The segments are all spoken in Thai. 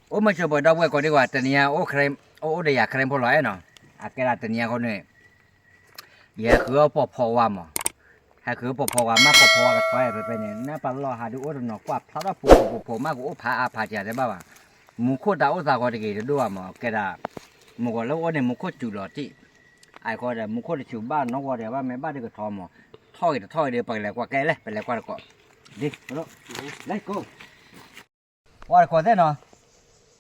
โอ้ไม่ชอบดาวเว้ยก็ดีกว่าแต่เนี่ยโอ้เครมโอ้เดียเครมพอร้อยเนาะอาแกละแต่เนี่ยเขาเนี่ยเยอะคือปอพอว่ามั้งให้คือปอพอว่ามาปอพอว่าก็ถอยไปเนี่ยน่าปลาล้อหาดูโอ้ตนกว่าพระปูมากกูโอ้พาอาพาเจ้าได้บ้างมุขดาโอ้ตาก็ได้กี่ด้วยมั้งแกละมุขแล้วโอ้เนี่ยมุขจุลที่ไอ้ก็ได้มุขจุบ้านน้องว่าเดี๋ยวว่าแม่บ้านเด็กทอมถอยเดี๋ยวไปแล้วกว่าแกเลยไปแล้วกว่าก็ดิแล้วเลยกูว่าก็ได้เนาะ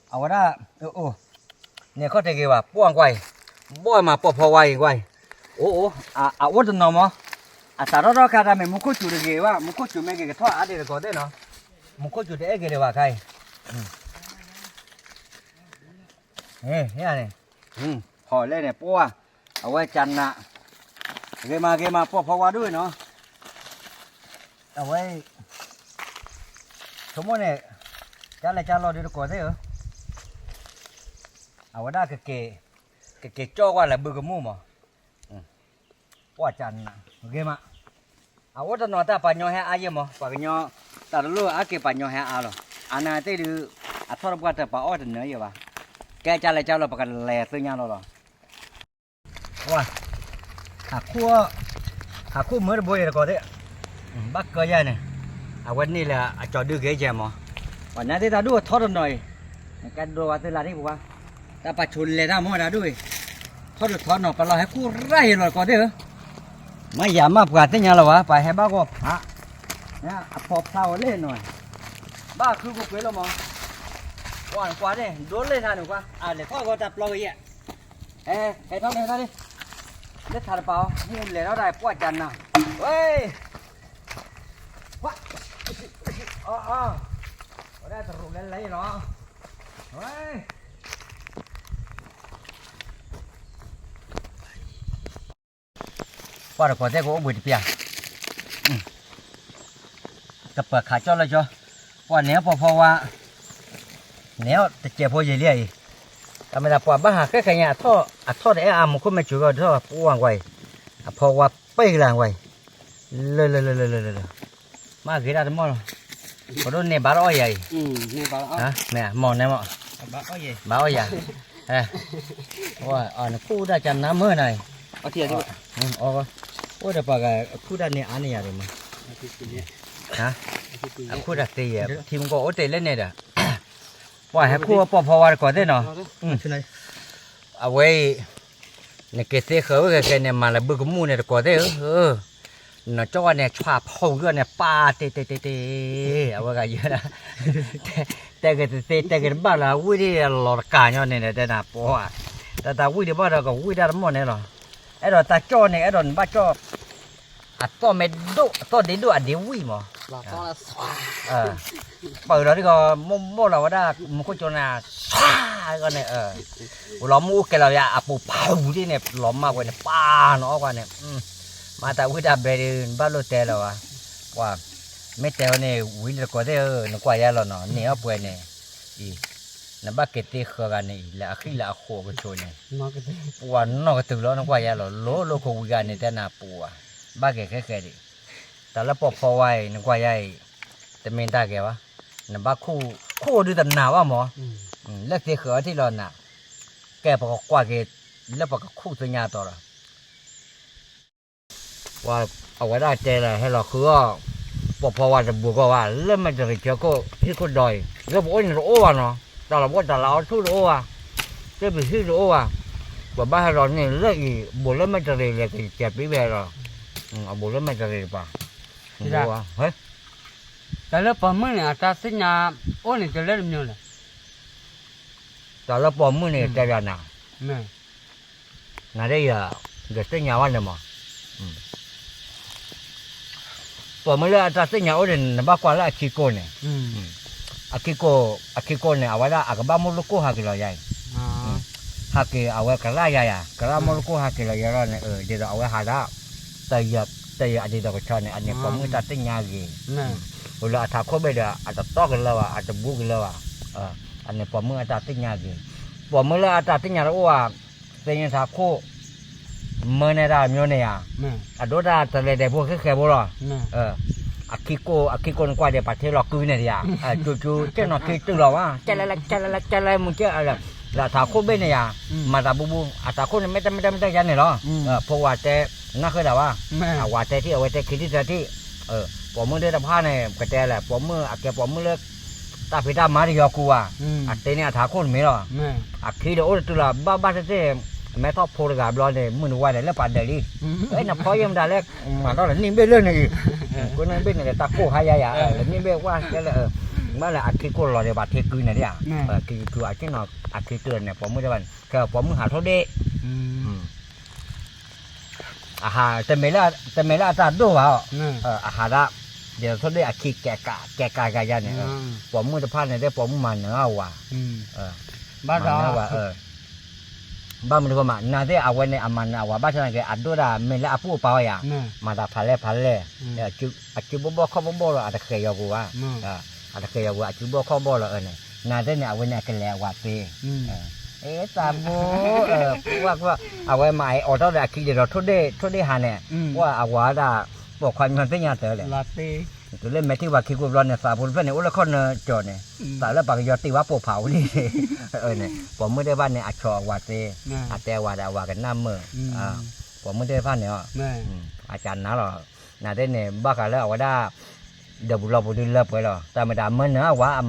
เอาว่าโอ้เนี่ยเขาจะกี่ว่าป้วงไว้บ่อยมาปอพอไว้โอ้ว่าตนอมสารรการทำมุขจุดกี่ว่ามุขจุดไม่กี่ท่ออะไรก็ได้เนาะมุขจุดเอ๊ะกี่ว่าใครเนี่ยพอเลยเนี่ยป้วเอาไว้จันนะเกี่ยมาป้อพอว่าด้วยเนาะเอาไว้สมมติเนี่ยจานเราดูก่อนได้เหรอเอาไว้ได้เก๋จ่อว่าแหละบึกกระมูมั้งป้อจันนะเกี่ยมาเอาว่าตอนนั้นตาปัญญาให้อายุมั้งปัญญาตาลูกอาเก็บปัญญาให้อาหรออันนั้นที่ดูทอดกันแต่ป้าอ้อจะเหนื่อยอยู่วะแกจานเราประกันแหล่ซื้อยาเราหรอว่าหาคู่มือบ่อยแล้วก็ได้บักเกยเนี่ยวันนี้แหละจอดดูเกยแจมวันนั้นที่ตาดูทอดหน่อยกันดูว่าที่ร้านนี้บอกว่าตาปัจจุบันเลยนะมั่วนะด้วยทอดหน่อยปลาให้คู่ไร่หน่อยก็ได้เหรอไม่ยามมาปกติเนี่ยหรอวะไปให้บ้าก็ฮะเนี่ยพอเท่าเล่นหน่อยบ้าคือกูเกยแล้วมั้งวันกว่าเนี่ยโดนเล่นท่าหนูกว่าเลยทอดก็จับปลาอย่างไอ้ทอดเลยนะดิเล็ดทานเปล่ามูลเลยแล้วได้ป้อจันนะเฮ้ยว้าได้ตรุเล่นเลยเนาะเฮ้ยป้าเราก็ได้ก็บุญเปียกับเปิดขาจ้อเลยจ้ะว่าเนี้ยพอว่าเนี้ยจะเจ็บพอเยี่ยยแต่ไม่ได้ปวดบ้าแค่แค่เนี่ยท่อได้มันก็ไม่จุกก็ท่อปวดไว้พอว่าไปกลางไว้เลยมากี่ได้ทั้งหมดพอโดนเนี่ยบาร์อ้อยใหญ่เนี่ยบาร์อ้อยฮะเนี่ยมองเนี่ยมั้งบาร์อ้อยใหญ่ว่าคู่ได้จันน้ำเมื่อไหร่เอาเทียนด้วยโอ้เดี๋ยวปากคู่ได้เนี่ยอันนี้อะไรมั้งฮะคู่ได้ตีทีมก็โอ้เตะเล่นเนี่ยเด้อว่าให้คู่พอว่าก่อนได้เนาะเอาไว้เนี่ยเกษตรเขาแกเนี่ยมาแล้วบึกมูเนี่ยก่อนได้nó cho này chua phâu cái này pa tê à vậy cái gì đó cái bao là vui đi lọt cả nhau này đây là bỏ ta vui đi bao giờ còn vui ra lắm này rồi ấy rồi ta cho này ấy rồi ba cho to mệt to đến độ đến vui mà bởi đó thì có mua là đó một cái chỗ nào xóa cái này nó mua cái là ya bù phâu đi này lọm mà cái này pa nó cái này mà ta vui đạp về bao lô tè rồi à mấy tè này vui được có thể nó quay ra rồi nó nè ở bên này nó bắt cái tê khờ cái này là khi là khô cái chỗ này nó cái từ đó nó quay ra rồi lố khô cái này tên là bùa bắt cái đi ta là bỏ quay nó quay raแต่เมนตาแกวะnó bắt khu đi tận nào á mỏแล้วtê khờ thì là nàoแกพอquay cáiแล้วพอkhu từ nhàตัวละว่าเอาไว้ได้ใจเลยให้เราคือว่าพอว่าจะบัวก็ว่าเริ่มมันจะเกี่ยวก็ที่คนดอยแล้วบอกว่าเราโอ้เนาะแต่เราบอกแต่เราสู้โอ้จะไปสู้โอ้ว่าบ้านเราเนี่ยเลิกอีบัวเริ่มมันจะเรียกเจ็บปีแบเราเอาบัวเริ่มมันจะเรียกป่ะบัวเฮ้ยแต่แล้วพอมื้อเนี่ยตาสิญญาโอ้นี่จะเล่นมันอยู่เลยแต่แล้วพอมื้อเนี่ยจะยังไงแม่น่าได้เกิดสิญญาวันเนี่ยมั้งพอเมื่อตาสิญญาโอ้เนี่ยบ้ากว่าละคิโกเนี่ยคิโกเนี่ยเอาไว้ละบ้ามุลุโกหากิโลใหญ่หากิเอาไว้กระไรใหญ่กระไรมุลุโกหากิโลใหญ่เนี่ยเดี๋ยวเอาไว้หาละแต่อันนี้เราก็ชอบเนี่ยอันนี้พอเมื่อตาสิญญากี่เวลาถ้าเขาไปเดี๋ยวอาจจะตอกกันแล้วอาจจะบุกกันแล้วอันนี้พอเมื่อตาสิญญากี่พอเมื่อตาสิญญาเราว่าสิญญาถ้าเขาเมื่อในด้านမျိုးเนี่ยโดดาแต่เลยได้พวกแค่บ่ล่ะ akiko kwa de pathe lo ku ne ya chu che no ke tu lo wa che la mu che la tha ko be ne ya ma ta bu ata ko ne me ta ya ne lo pho wa te na khe da wa แม่ wa te ti wa te ki ti tiปอมือได้ตะพาเนี่ยกระแตแหละปอมืออะแกปอมือเลิกตาพิตามาริยอกูอ่ะอะเตเนี่ยถาคนมีหรอ แม่ อะคีโดโอตุลาบ้าเต้แม่ทอโพลกาบลอเนี่ยมื้อว่าแล้วปานเดลีเอ้ยน่ะพอยมดาแล้วมาตอนนี้เบ้เรื่องนี่กูนั่นเบ้เนี่ยตะโกหายานี่เบ้ว่าแกละมาละอะคีกูรอเดบาเทกูเนี่ยเนี่ยคืออะคินออะคีเตือนเนี่ยปอมือได้บันก็ปอมือหาโทเดอาหารแต่เมล่าตาดูว่าอาหารละเดี๋ยวเขาได้อาคีแกกายยันเนี่ยผมมือจะพลาดเนี่ยได้ผมมันเนื้อว่ะบ้านเรา ว่าบ้านมันก็มาน่าจะเอาไว้ในอามันเอาว่าบ้านฉันก็อัดดูได้เมล่าผู้เปล่าอย่างมาตาพันเลยจุบบ่ข้อบ่หรออาจจะเคยยอกูว่าอาจจะเคยยอกูจุบบ่ข้อบ่หรอเนี่ยน่าจะเนี่ยเอาไว้ในกันแล้วว่าเต้ตามบูว่าเอาไว้หมายออเดอร์ได้คิดเดี๋ยวทุกได้หาเนี่ยว่าเอาว่าได้บอกความมันเป็นยังไงเลย ลาเต้ ตัวเล่นแม่ที่ว่าคิดกูร้อนเนี่ยสาบุญเพื่อนเนี่ยอุลคนจอเนี่ยสาแล้วปากยอตีว่าโปเผานี่เนี่ยผมไม่ได้บ้านเนี่ยอัดชอว่าเตอัดแต่ว่าได้ว่ากันน้ำมือผมไม่ได้บ้านเนี่ยอาจารย์นะหรอน่าได้เนี่ยบ้ากันแล้วว่าได้เดี๋ยวเราไปดูเลิกไปหรอแต่ไม่ได้เมื่อเนื้อว่าอ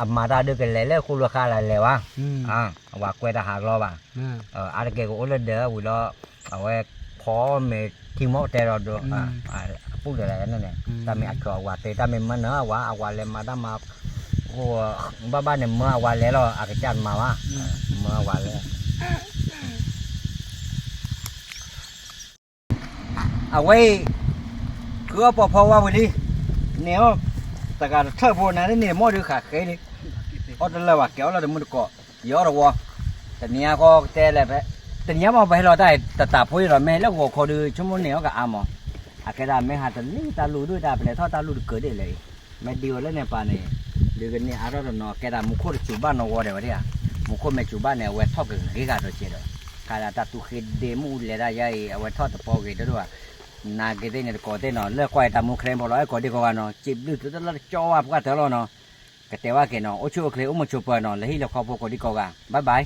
ามาได้ด้วยกันแล้วคุณราคาอะไรเลยวะว่าเกวดหากรอบ่ะอะไรเกี่ยวกับอุลเดอร์วิลล์เอาไว้พอเมทีมอเตอร์ดูพูดอะไรนั่นเนี่ยแต่ไม่อัดคอว่าแต่ไม่มันเนอะว่าเอาว่าเลยมาได้มาโอ้บ้านเนี่ยเมื่อวันแล้วเราอาจจะมาว่าเมื่อวันเลยเอาไว้คือพอว่าวันนี้เนี่ยแต่การเชื่อพวกนั้นเนี่ยมอดูขาดเคยดิเอาแต่ละว่าเกี่ยวเราเดี๋ยวมันก็เยอะเราวะแต่เนี่ยก็แต่ละไปแต่เนี่ยมาไปเราได้แต่ตาพูดเราไม่แล้วก็ขอดูชั่วโมงเนี่ยก็เอาหมออาแกได้ไม่หาแต่นี่ตาลูด้วยตาเป็นท่อตาลูเกิดได้เลยไม่ดีแล้วเนี่ยป่านนี้เดี๋ยวกันเนี่ยอารมณ์เนาะแกได้มุขจูบ้านนวดเดี๋ยวเนี่ยมุขไม่จูบ้านเนี่ยเวทท่อกันกี่การตัวเชี่ยวการตาตุเขดเดมูเลยได้ยัยเวทท่อตะปอกี่ตัวนาเกเตเนี่ยก็เตเนาะเลือกควายตามุขเคลมบอกเลยก็ดีกว่าเนาะจิบดูตัวละจ่อว่าพวกเธอเนาะก็แต่ว่าแกเนาะโอชูเคลอุ้มชูเปอร์เนาะเลยที่เราเข้าพวกก็ดีกว่าบ๊ายบาย